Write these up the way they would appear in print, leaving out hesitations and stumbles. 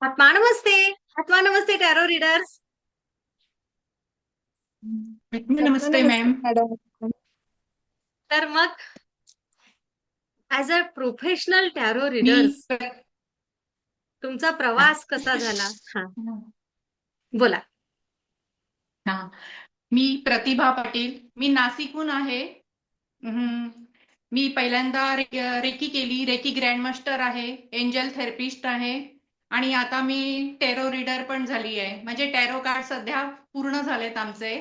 आत्मा नमस्ते. आत्मा नमस्ते tarot readers. नमस्ते नमस्ते ma'am. Madam. तर मग as a professional tarot me readers प्र- तुमचा हा प्रवास कसा झाला? हा, बोला. हा. मी प्रतिभा पाटील. मी नाशिकहून आहे. हम्म. मी पहिल्यांदा रेकी केली. रेकी ग्रँडमास्टर आहे. एंजल थेरपिस्ट आहे. आणि आता मी टॅरो रीडर पण झाली आहे. म्हणजे टॅरो कार्ड सध्या पूर्ण झालेत आमचे.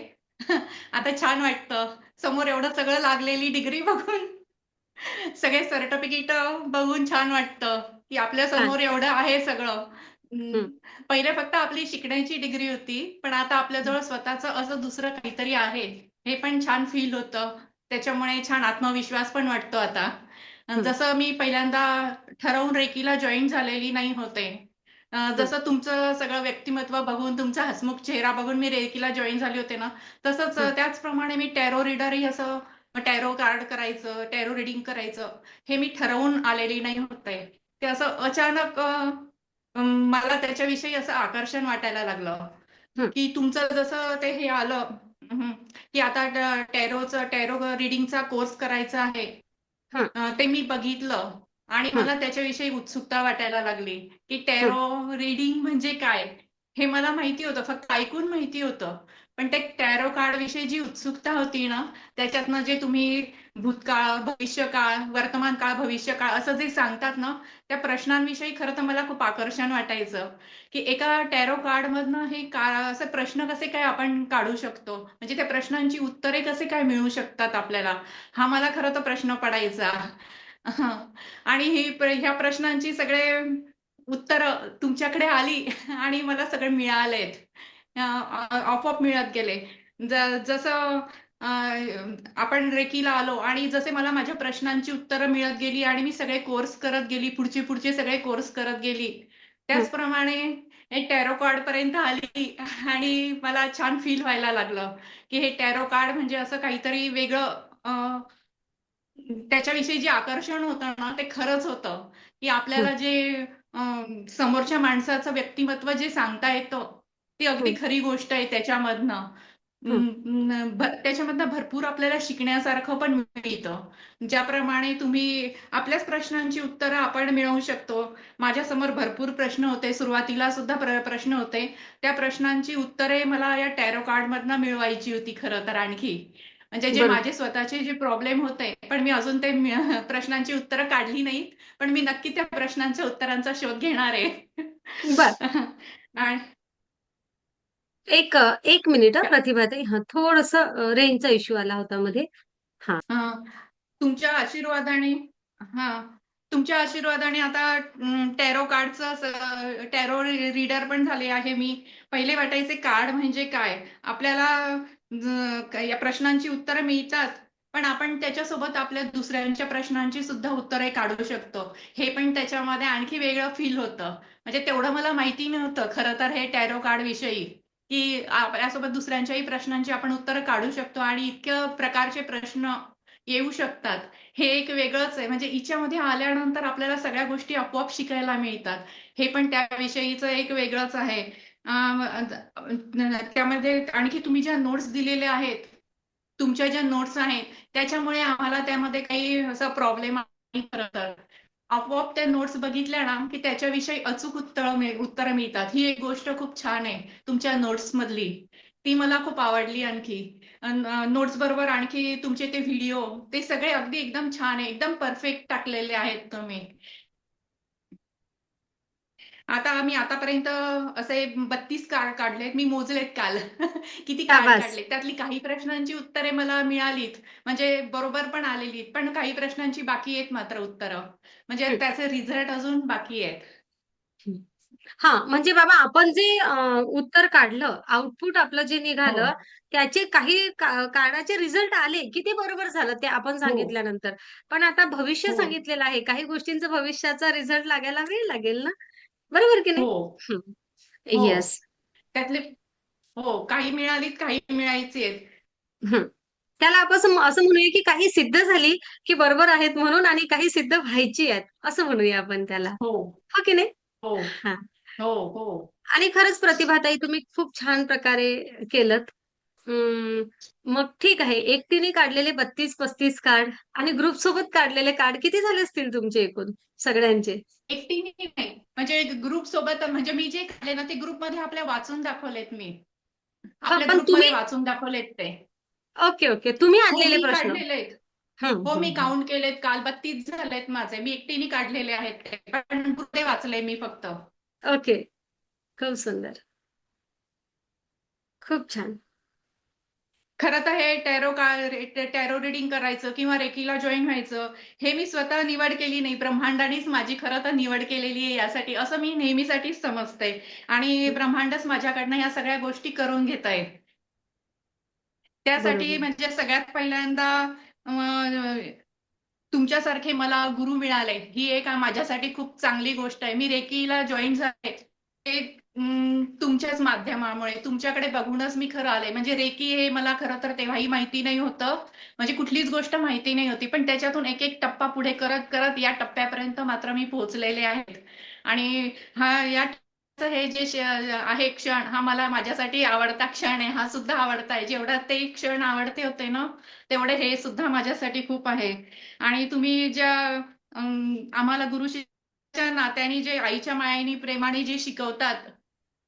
आता छान वाटतं समोर एवढं सगळं लागलेली डिग्री बघून. सगळे सर्टिफिकेट बघून छान वाटतं की आपल्या छान. समोर एवढं आहे सगळं. हं, पहिले फक्त आपली शिकण्याची डिग्री होती, पण आता आपल्याजवळ स्वतःचं असं दुसरं काहीतरी आहे, हे पण छान फील होतं. त्याच्यामुळे छान आत्मविश्वास पण वाटतो आता. हं, जसं मी पहिल्यांदा ठरवून रेकीला जॉईन झालेली नाही होते. हं, जसं तुमचं सगळं व्यक्तिमत्व बघून, तुमचा हसमुख चेहरा बघून मी रेकीला जॉईन झाली होते ना, तसंच हं, त्याचप्रमाणे मी टॅरो रीडरही असं टॅरो कार्ड करायचं, टॅरो रिडिंग करायचं, हे मी ठरवून आलेली नाही होते. ते असं अचानक मला त्याच्याविषयी असं आकर्षण वाटायला लागलं हं, की तुमचं जसं ते हे आलं, की आता टॅरो रिडिंगचा कोर्स करायचा आहे. हं, ते मी बघिटलं आणि हं, मला त्याच्याविषयी उत्सुकता वाटायला लागली की हं, टॅरो रीडिंग म्हणजे काय. हे मला माहिती होतं, फक्त ऐकून माहिती होतं. पण ते टॅरो कार्ड विषयी जी उत्सुकता होती ना, त्याच्यातनं जे तुम्ही भूतकाळ, भविष्यकाळ, वर्तमान काळ, भविष्यकाळ असं जे सांगतात ना, त्या प्रश्नांविषयी खरं तर मला खूप आकर्षण वाटायचं की एका टॅरो कार्ड मधनं हे असे प्रश्न कसे काय आपण काढू शकतो, म्हणजे त्या प्रश्नांची उत्तरे कसे काय मिळू शकतात आपल्याला. हा मला खरं तर प्रश्न पडायचा. आणि ह्या प्रश्नांची सगळे उत्तर तुमच्याकडे आली आणि मला सगळे मिळालेत. आपोआप मिळत गेले. जसं आपण रेकीला आलो आणि जसे मला माझ्या प्रश्नांची उत्तरं मिळत गेली आणि मी सगळे कोर्स करत गेली, पुढचे पुढचे सगळे कोर्स करत गेली, हं. त्याचप्रमाणे हे टॅरो कार्ड पर्यंत आली आणि मला छान फील व्हायला लागलं की हे टॅरो कार्ड म्हणजे असं काहीतरी वेगळं. त्याच्याविषयी जे आकर्षण होतं ना, ते खरंच होतं की हं, आपल्याला जे समोरच्या माणसाचं व्यक्तिमत्व जे सांगता येतं, ती अगदी हं, खरी गोष्ट आहे त्याच्यामधनं. हं. त्याच्यामधनं भरपूर आपल्याला शिकण्यासारखं पण मिळतं. ज्याप्रमाणे तुम्ही आपल्याच प्रश्नांची उत्तरं आपण मिळवू शकतो. माझ्यासमोर भरपूर प्रश्न होते, सुरुवातीला सुद्धा प्रश्न होते. त्या प्रश्नांची उत्तरे मला या टॅरो कार्ड मधनं मिळवायची होती खरं तर आणखी. म्हणजे जे बरोबर. माझे स्वतःचे जे प्रॉब्लेम होते, पण मी अजून ते प्रश्नांची उत्तरं काढली नाहीत. पण मी नक्की त्या प्रश्नांच्या उत्तरांचा शोध घेणार आहे. बर. आणि एक मिनिट प्रतिभाताई. हा, थोडस रेंजचा इश्यू आला होता मध्ये. हा. अं, तुमच्या आशीर्वादाने हा तुमच्या आशीर्वादाने आता टॅरो कार्डचं टॅरो रीडर पण झाले आहे मी. पहिले वाटायचे कार्ड म्हणजे काय, आपल्याला या प्रश्नांची उत्तरं मिळतात, पण आपण त्याच्यासोबत आपल्या दुसऱ्यांच्या प्रश्नांची सुद्धा उत्तरे काढू शकतो. हे पण त्याच्यामध्ये आणखी वेगळं फील होतं. म्हणजे तेवढं मला माहिती नव्हतं खरं तर हे टॅरो कार्ड विषयी, की आपल्यासोबत दुसऱ्यांच्याही प्रश्नांची आपण उत्तरं काढू शकतो आणि इतक्या प्रकारचे प्रश्न येऊ शकतात. हे एक वेगळंच आहे. म्हणजे हिच्यामध्ये आल्यानंतर आपल्याला सगळ्या गोष्टी आपोआप शिकायला मिळतात. हे पण त्याविषयीचं एक वेगळंच आहे. त्यामध्ये आणखी तुम्ही ज्या नोट्स दिलेल्या आहेत, तुमच्या ज्या नोट्स आहेत, त्याच्यामुळे आम्हाला त्यामध्ये काही असा प्रॉब्लेम नाही खरं तर. आपोआप त्या नोट्स बघितल्या ना, की त्याच्याविषयी अचूक उत्तरं मिळतात. ही एक गोष्ट खूप छान आहे तुमच्या नोट्स मधली. ती मला खूप आवडली आणखी. नोट्स बरोबर आणखी तुमचे ते व्हिडिओ, ते सगळे अगदी एकदम छान आहे. एकदम परफेक्ट टाकलेले आहेत तुम्ही. आता आम्ही आतापर्यंत असे 32 कार्ड काढलेत. मी मोजलेत काल. किती कार्ड शाबास. काढले. त्यातली काही प्रश्नांची उत्तरे मला मिळालीत. म्हणजे बरोबर पण आलेलीत. पण काही प्रश्नांची बाकी आहेत मात्र उत्तरं. म्हणजे हं, त्याचे रिझल्ट अजून बाकी आहेत. हं. हा, म्हणजे बाबा आपण जे उत्तर काढलं, आउटपुट आपलं जे हो, निघालं, त्याचे काही काळाचे रिझल्ट आले, की ते बरोबर झालं ते आपण हो, सांगितल्यानंतर. पण आता भविष्य हो, सांगितलेलं आहे. काही गोष्टींचा भविष्याचा रिझल्ट लागायला वेळ लागेल ना? बरोबर की नाही? हो, हं. हो. येस. त्यातले हो, काही मिळालीत, काही मिळायची आहेत. हं. त्याला आपण असं म्हणूया, की काही सिद्ध झाली, की बरोबर आहेत म्हणून आणि काही सिद्ध व्हायची आहेत, असं म्हणूया आपण त्याला. हो, हो की नाही? हो, हां. हो, हो. आणि खरंच प्रतिभाताई तुम्ही खूप छान प्रकारे केलत. अं, मग ठीक आहे. एकटीने काढलेले 32-35 कार्ड आणि ग्रुप सोबत काढलेले कार्ड किती झाले असतील तुमचे एकूण सगळ्यांचे? एकटीने नाही, म्हणजे ग्रुप सोबत म्हणजे मी जे काढले ना ते ग्रुपमध्ये आपल्या वाचून दाखवलेत मी. हां, आपल्या पण ग्रुपमध्ये तुम्ही वाचून दाखवलेत ते. Okay, okay. तुम्ही हो, आणलेले मी प्रश्न. काढलेले आहेत. हं, हो, हं, मी हं. काउंट केलेत काल 32 झालेत माझे. मी एकटीने काढलेले आहेत ते. पण ग्रुपचे वाचले मी फक्त. ओके. खूप सुंदर. खूप छान. खरं तर हे टॅरो रीडिंग करायचं किंवा रेकीला जॉईन व्हायचं, हे मी स्वतः निवड केली नाही. ब्रह्मांडानेच माझी खरं तर निवड केलेली आहे यासाठी, असं मी नेहमीसाठीच समजते. आणि ब्रह्मांडच माझ्याकडनं ह्या सगळ्या गोष्टी करून घेत आहे. त्यासाठी बरोबर. म्हणजे सगळ्यात पहिल्यांदा तुमच्यासारखे मला गुरु मिळाले, ही एक माझ्यासाठी खूप चांगली गोष्ट आहे. मी रेकीला जॉईन झाले ते तुमच्याच माध्यमामुळे. तुमच्याकडे बघूनच मी खरं आले. म्हणजे रेकी हे मला खरं तर तेव्हाही माहिती नाही होतं. म्हणजे कुठलीच गोष्ट माहिती नाही होती. पण त्याच्यातून एक एक टप्पा पुढे करत करत या टप्प्यापर्यंत मात्र मी पोहोचलेले आहेत. आणि या हे जे आहे क्षण, हा मला माझ्यासाठी आवडता क्षण आहे. हा सुद्धा आवडता आहे. जेवढा ते क्षण आवडते होते ना, तेवढे हे सुद्धा माझ्यासाठी खूप आहे. आणि तुम्ही ज्या आम्हाला गुरु शिष्याच्या नात्याने जे आईच्या मायेने प्रेमाने जे शिकवतात,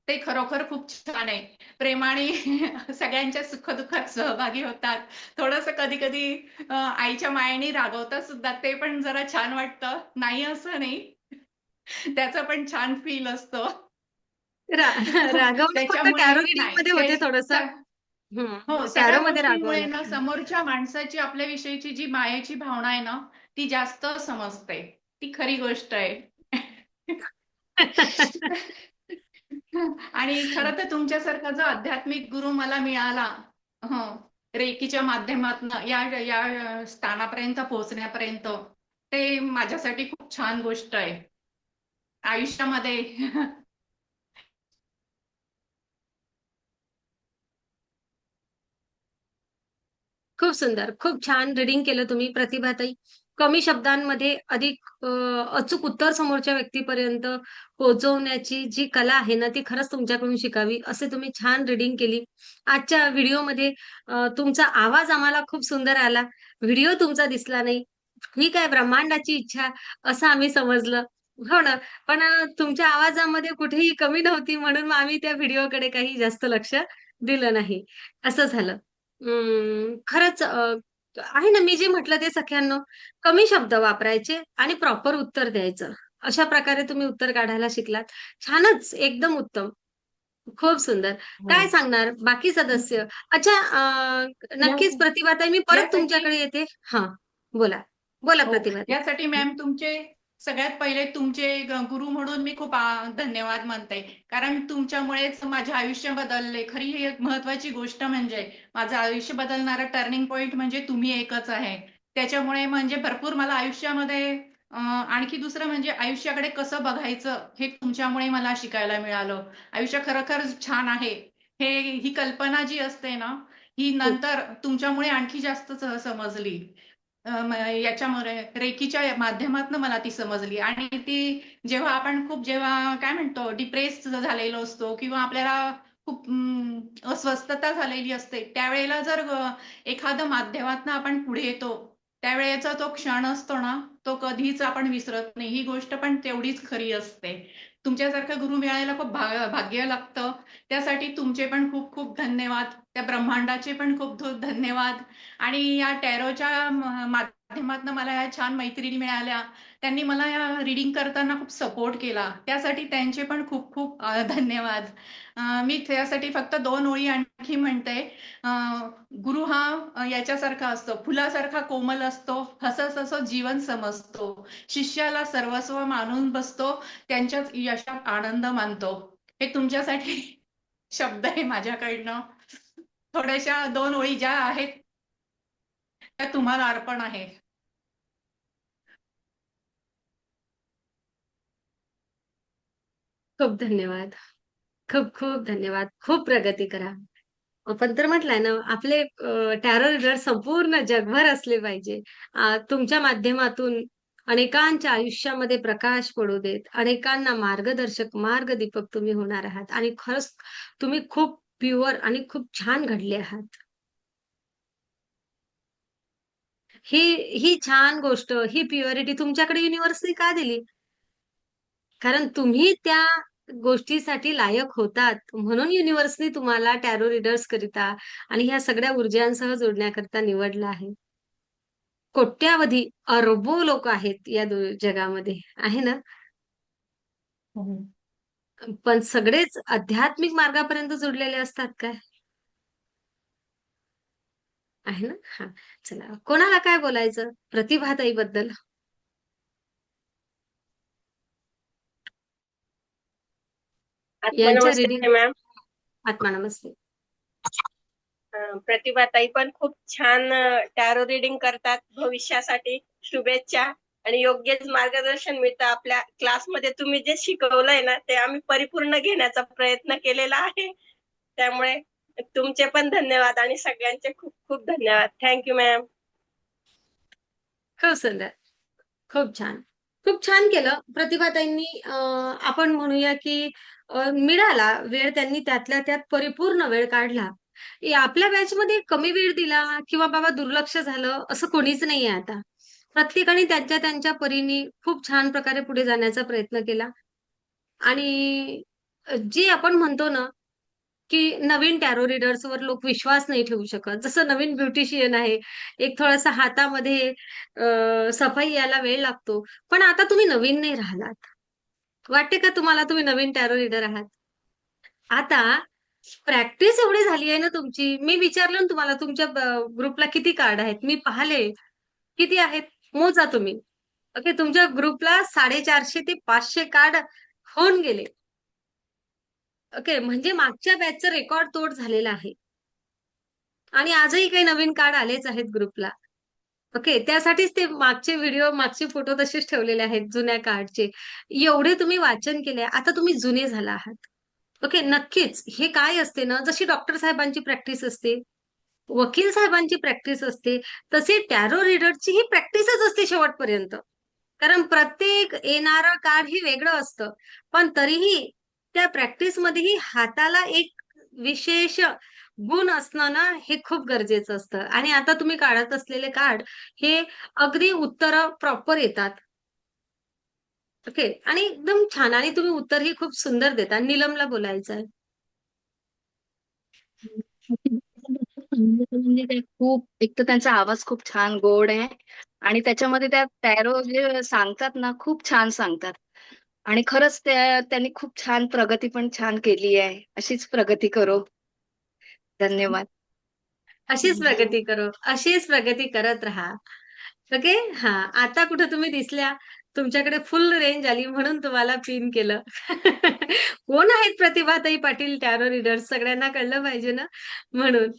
ते खरोखर खूप छान आहे. प्रेमाने सगळ्यांच्या सुखदुःखात सहभागी होतात. थोडंसं कधी-कधी आईच्या मायेने रागवतात सुद्धा. ते पण जरा छान वाटतं. नाही असं नाही. त्याचा पण छान फील असतो. रा रागवणं फक्त त्याच्यामुळे टॅरो नाही, रीडिंगमध्ये होते थोडंसं. हो, हं, सगळ्या टॅरोमध्ये गोष्टींमुळे रागवलं. ना समोरच्या माणसाची आपल्याविषयीची जी मायेची भावना आहे ना, ती जास्त समजते. ती खरी गोष्ट आहे. आणि खरं तर तुमच्यासारखा जो आध्यात्मिक गुरु मला मिळाला, हं, रेकीच्या माध्यमातनं या या स्थानापर्यंत पोहोचण्यापर्यंत, ते माझ्यासाठी खूप छान गोष्ट आहे. आयुष्यामध्ये खूप सुंदर. खूप छान रीडिंग केलं तुम्ही प्रतिभाताई. कमी शब्दांमध्ये अधिक अचूक उत्तर समोरच्या व्यक्तीपर्यंत पोहोचवण्याची जी कला आहे ना, ती खरंच तुमच्याकडून शिकावी. असे तुम्ही छान रीडिंग केली. आजच्या व्हिडिओमध्ये तुमचा आवाज आम्हाला खूप सुंदर आला. व्हिडिओ तुमचा दिसला नाही. ठीक आहे, ब्रह्मांडाची इच्छा असं आम्ही समजलं. हो ना. पण तुमच्या आवाजामध्ये कुठेही कमी नव्हती म्हणून मग आम्ही त्या व्हिडिओकडे काही जास्त लक्ष दिलं नाही. असं झालं. खरंच आहे ना, मी जे म्हटलं ते सख्यांनो, कमी शब्द वापरायचे आणि प्रॉपर उत्तर द्यायचं. अशा प्रकारे तुम्ही उत्तर काढायला शिकलात. छानच, एकदम उत्तम. खूप सुंदर. हो. काय सांगणार बाकी सदस्य? अच्छा, या नक्कीच प्रतिभाताई मी परत यासाठी तुमच्याकडे येते. हां, बोला. बोला हो. प्रतिभाताई. यासाठी मॅम तुमचे सगळ्यात पहिले तुमचे गुरु म्हणून मी खूप धन्यवाद मानते. कारण तुमच्यामुळेच माझे आयुष्य बदलले. खरी ही एक महत्त्वाची गोष्ट म्हणजे माझं आयुष्य बदलणारा टर्निंग पॉइंट म्हणजे तुम्ही एकच आहे. त्याच्यामुळे म्हणजे भरपूर मला आयुष्यामध्ये आणखी दुसरं म्हणजे आयुष्याकडे कसं बघायचं हे तुमच्यामुळे मला शिकायला मिळालं. आयुष्य खरोखर छान आहे. ही कल्पना जी असते ना, ही हं, नंतर तुमच्यामुळे आणखी जास्त समजली. याच्यामुळे रेकीच्या माध्यमातून मला ती समजली. आणि ती जेव्हा काय म्हणतो डिप्रेस झालेलो असतो किंवा आपल्याला खूप अस्वस्थता झालेली असते, त्यावेळेला जर एखादं माध्यमातनं आपण पुढे येतो, त्यावेळेचा तो क्षण असतो ना, तो कधीच आपण विसरत नाही. ही गोष्ट पण तेवढीच खरी असते. तुमच्यासारखं गुरु मिळायला खूप भाग्य लागतं. त्यासाठी तुमचे पण खूप खूप धन्यवाद. त्या ब्रह्मांडाचे पण खूप खूप धन्यवाद. आणि या टॅरोच्या माध्यमातून मला या छान मैत्रिणी मिळाल्या. त्यांनी मला या रीडिंग करताना खूप सपोर्ट केला. त्यासाठी त्यांचे पण खूप खूप धन्यवाद. मी त्यासाठी फक्त 2 ओळी आणखी म्हणते. अ, गुरु हा याच्यासारखा असतो, फुलासारखा कोमल असतो, हसत हसत जीवन समजतो. शिष्याला सर्वस्व मानून बसतो, त्यांच्याच यशात आनंद मानतो. हे तुमच्यासाठी शब्द आहे माझ्याकडनं. थोड्याशा 2 ओळी ज्या आहेत त्या तुम्हाला अर्पण आहे. खूप धन्यवाद. खूप खूप धन्यवाद. खूप प्रगती करा. आपण तर म्हटलंय ना, आपले टॅरो रीडर संपूर्ण जगभर असले पाहिजे. तुमच्या माध्यमातून अनेकांच्या आयुष्यामध्ये प्रकाश पडू देत. अनेकांना मार्गदर्शक, मार्गदीपक तुम्ही होणार आहात आणि खरंच तुम्ही खूप प्युअर आणि खूप छान घडले आहात. ही ही छान गोष्ट, ही प्युरिटी तुमच्याकडे युनिव्हर्सने का दिली? कारण तुम्ही त्या गोष्टीसाठी लायक होतात. म्हणून युनिव्हर्सने तुम्हाला टॅरो रीडर्स करिता आणि ह्या सगळ्या ऊर्जांसह जोडण्याकरिता निवडलं आहे. कोट्यावधी, अरबो लोक आहेत या जगामध्ये, आहे ना? हो. पण सगळेच आध्यात्मिक मार्गापर्यंत जोडलेले असतात काय? आहे ना? हां. चला कोणाला काय बोलायचं प्रतिभाताईबद्दल? यांच्या रीडिंग आत्मनमस्ते मॅम. आत्मा नमस्ते. प्रतिभाताई पण खूप छान टॅरो रीडिंग करतात. भविष्यासाठी शुभेच्छा आणि योग्यच मार्गदर्शन मिळतं. आपल्या क्लासमध्ये तुम्ही जे शिकवलंय ना, ते आम्ही परिपूर्ण घेण्याचा प्रयत्न केलेला आहे. त्यामुळे तुमचे पण धन्यवाद आणि सगळ्यांचे खूप खूप धन्यवाद. Thank you ma'am. खूप सुंदर. खूप छान. खूप छान केलं प्रतिभाताईंनी आपण म्हणूया की मिळाला वेळ त्यांनी त्यातल्या त्यात परिपूर्ण वेळ काढला. आपल्या बॅचमध्ये कमी वेळ दिला किंवा बाबा दुर्लक्ष झालं असं कोणीच नाहीये आता. प्रत्येकाने त्यांच्या त्यांच्या परीने खूप छान प्रकारे पुढे जाण्याचा प्रयत्न केला आणि जे आपण म्हणतो ना, की नवीन टॅरो रीडर्सवर लोक विश्वास नाही ठेवू शकत. जसं नवीन ब्युटिशियन आहे. एक थोडासा हातामध्ये सफाई यायला वेळ लागतो. पण आता तुम्ही नवीन नाही राहिलात. वाटते का तुम्हाला तुम्ही नवीन टॅरो रीडर आहात? आता प्रॅक्टिस एवढी झाली आहे ना तुमची. मी विचारलं ना तुम्हाला तुमच्या ग्रुपला किती कार्ड आहेत? मी पाहिले. किती आहेत? मोजा तुम्ही. ओके. तुमच्या ग्रुपला 450 ते 500 कार्ड होऊन गेले. ओके. म्हणजे मागच्या बॅचचं रेकॉर्ड तोड झालेला आहे. आणि आजही काही नवीन कार्ड आलेच आहेत ग्रुपला. ओके. त्यासाठीच ते मागचे व्हिडिओ, मागचे फोटो तसेच ठेवलेले आहेत जुन्या कार्डचे. एवढे तुम्ही वाचन केले. आता तुम्ही जुने झाला आहात. ओके. नक्कीच. हे काय असते ना, जशी डॉक्टर साहेबांची प्रॅक्टिस असते, वकील साहेबांची प्रॅक्टिस असते, तशी टॅरो रीडरची ही प्रॅक्टिसच असते शेवटपर्यंत. कारण प्रत्येक येणारं कार्ड हे वेगळं असतं. पण तरीही त्या प्रॅक्टिसमध्येही हाताला एक विशेष गुण असणं ना, हे खूप गरजेचं असतं. आणि आता तुम्ही काढत असलेले कार्ड हे अगदी उत्तरं प्रॉपर येतात. ओके. आणि एकदम छान आणि तुम्ही उत्तरही खूप सुंदर देता. नीलमला बोलायचं आहे. म्हणजे ते खूप एक तर त्यांचा आवाज खूप छान गोड आहे आणि त्याच्यामध्ये त्या टॅरो जे सांगतात ना खूप छान सांगतात आणि खरंच त्यांनी खूप छान प्रगती पण छान केली आहे. अशीच प्रगती करो. धन्यवाद. अशीच प्रगती करो. अशीच प्रगती करत राहा. ओके. हां. आता कुठे तुम्ही दिसल्या. तुमच्याकडे फुल रेंज आली म्हणून तुम्हाला पिन केलं. कोण आहेत प्रतिभाताई पाटील टॅरो रीडर्स सगळ्यांना कळलं पाहिजे ना म्हणून.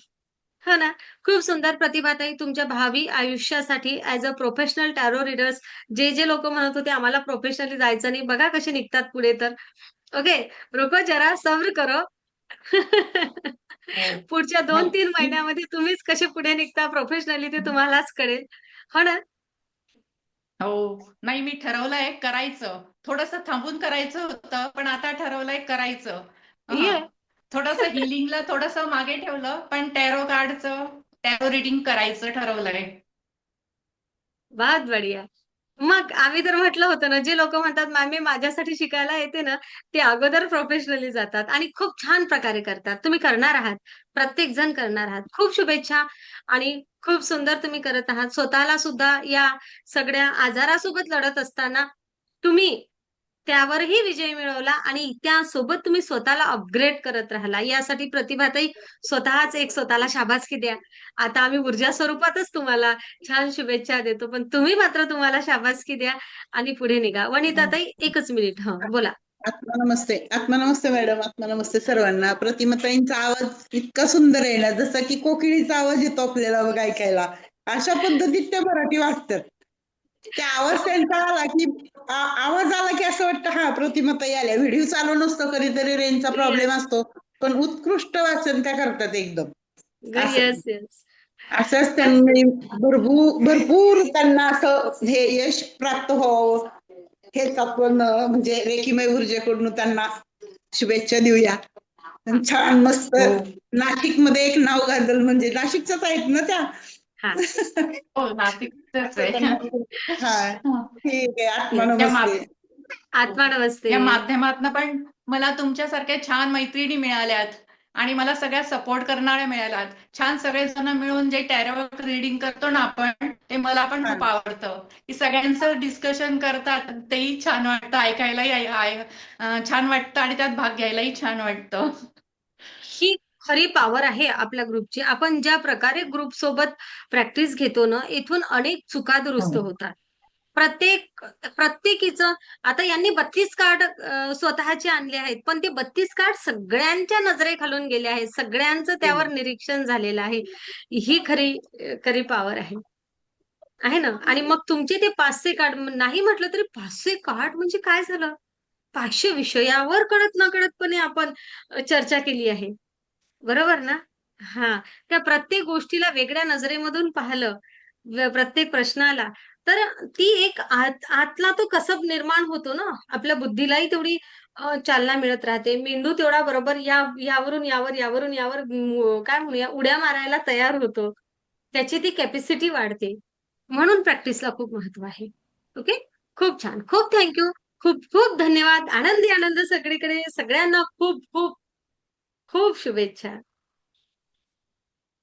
हो ना. खूप सुंदर प्रतिभाताई तुमच्या भावी आयुष्यासाठी as a professional tarot readers जे लोकं म्हणत होते आम्हाला प्रोफेशनली जायचं नाही, बघा कसे निघतात पुढे तर. ओके. रुको जरा सब्र करो. हो. पुढच्या 2-3 महिन्यामध्ये तुम्हीच कसे पुढे निघता प्रोफेशनली ते तुम्हालाच कळेल. हो ना? हो. नाही मी ठरवलंय करायचं. थोडंसं थांबून करायचं होतं, पण आता ठरवलंय करायचं. ये. हं. थोडंसं हिलिंगला थोडंसं मागे ठेवलं, पण टॅरो रीडिंग करायचं ठरवलंय. बहुत बढिया. मग आम्ही तर म्हटलं होतं ना, जे लोकं म्हणतात, "मॅम, मी माझ्यासाठी शिकायला येते ना," ते अगोदर प्रोफेशनली जातात आणि खूप छान प्रकारे करतात. तुम्ही करणार आहात. प्रत्येक जण करणार आहात. खूप शुभेच्छा आणि खूप सुंदर तुम्ही करत आहात. स्वतःला सुद्धा या सगळ्या आजारासोबत लढत असताना तुम्ही त्यावरही विजय मिळवला आणि त्यासोबत तुम्ही स्वतःला अपग्रेड करत राहिला. यासाठी प्रतिभाताई स्वतःच एक स्वतःला शाबासकी द्या. आता आम्ही ऊर्जा स्वरूपातच तुम्हाला छान शुभेच्छा देतो. पण तुम्ही मात्र तुम्हाला शाबासकी द्या आणि पुढे निघा. वनिताताई 1च मिनिट. हं, बोला. आत्मनमस्ते. आत्मनमस्ते मॅडम. आत्मनमस्ते सर्वांना. प्रतिमाताईंचा आवाज इतका सुंदर आहे ना, जसा की कोकिळीचा आवाज येतो आपल्याला बघ ऐकायला. अशा पद्धतीत त्या मराठी वाचतात. त्या आवाज त्यांचा आला की आवाज आला की असं वाटतं हा प्रतिमाताई आल्या. व्हिडिओ चालू नसतो, कधीतरी रेंजचा प्रॉब्लेम येस. असतो. पण उत्कृष्ट वाचन त्या करतात एकदम. असं. Yes, yes. असंच त्यांनी भरपूर त्यांना असं हे यश प्राप्त व्हावं हेच आपण म्हणजे रेखीमय ऊर्जेकडून त्यांना शुभेच्छा देऊया. आणि छान मस्त हो. नाशिकमध्ये एक नाव गाजल म्हणजे नाशिकच्याच आहेत ना त्या. हा. हो, नाशिकचंच आहे. हा ठीक आहे. आत्मा Yes. नमस्ते. आत्मा नमस्ते. या माध्यमातून पण मला तुमच्यासारख्या छान मैत्रिणी मिळाल्यात आणि मला सगळ्या सपोर्ट करणाऱ्या मिळाल्यात. छान सगळेजण मिळून जे टॅरो रीडिंग करतो ना आपण, ते मला पण खूप आवडतं. की सगळ्यांचं डिस्कशन करतात, तेही छान वाटतं, ऐकायलाही छान वाटतं आणि त्यात भाग घ्यायलाही छान वाटतं. ही खरी पॉवर आहे आपल्या ग्रुपची. आपण ज्या प्रकारे ग्रुप सोबत प्रॅक्टिस घेतो ना, इथून अनेक चुका दुरुस्त होतात. प्रत्येकीचं आता यांनी 32 कार्ड स्वतःचे आणले आहेत, पण ते 32 कार्ड सगळ्यांच्या नजरेखालून गेले आहेत. सगळ्यांचं त्यावर निरीक्षण झालेलं आहे. ही खरी पॉवर आहे. आहे ना? आणि मग तुमचे ते 500 कार्ड नाही म्हटलं तरी 500 कार्ड म्हणजे काय झालं? 500 विषयावर कळत नकळतपणे आपण चर्चा केली आहे. बरोबर ना? हां. त्या प्रत्येक गोष्टीला वेगळ्या नजरेमधून पाहिलं, प्रत्येक प्रश्नाला, तर ती एक आतला तो कसब निर्माण होतो ना, आपल्या बुद्धीलाही तेवढी चालना मिळत राहते. मेंदू तेवढा बरोबर यावरून यावर, यावरून यावर काय म्हणूया उड्या मारायला तयार होतो. त्याची ती कॅपॅसिटी वाढते. म्हणून प्रॅक्टिसला खूप महत्त्व आहे. ओके? खूप छान. खूप थँक खूप खूप धन्यवाद. आनंदी आनंद सगळीकडे. सगळ्यांना खूप खूप खूप शुभेच्छा.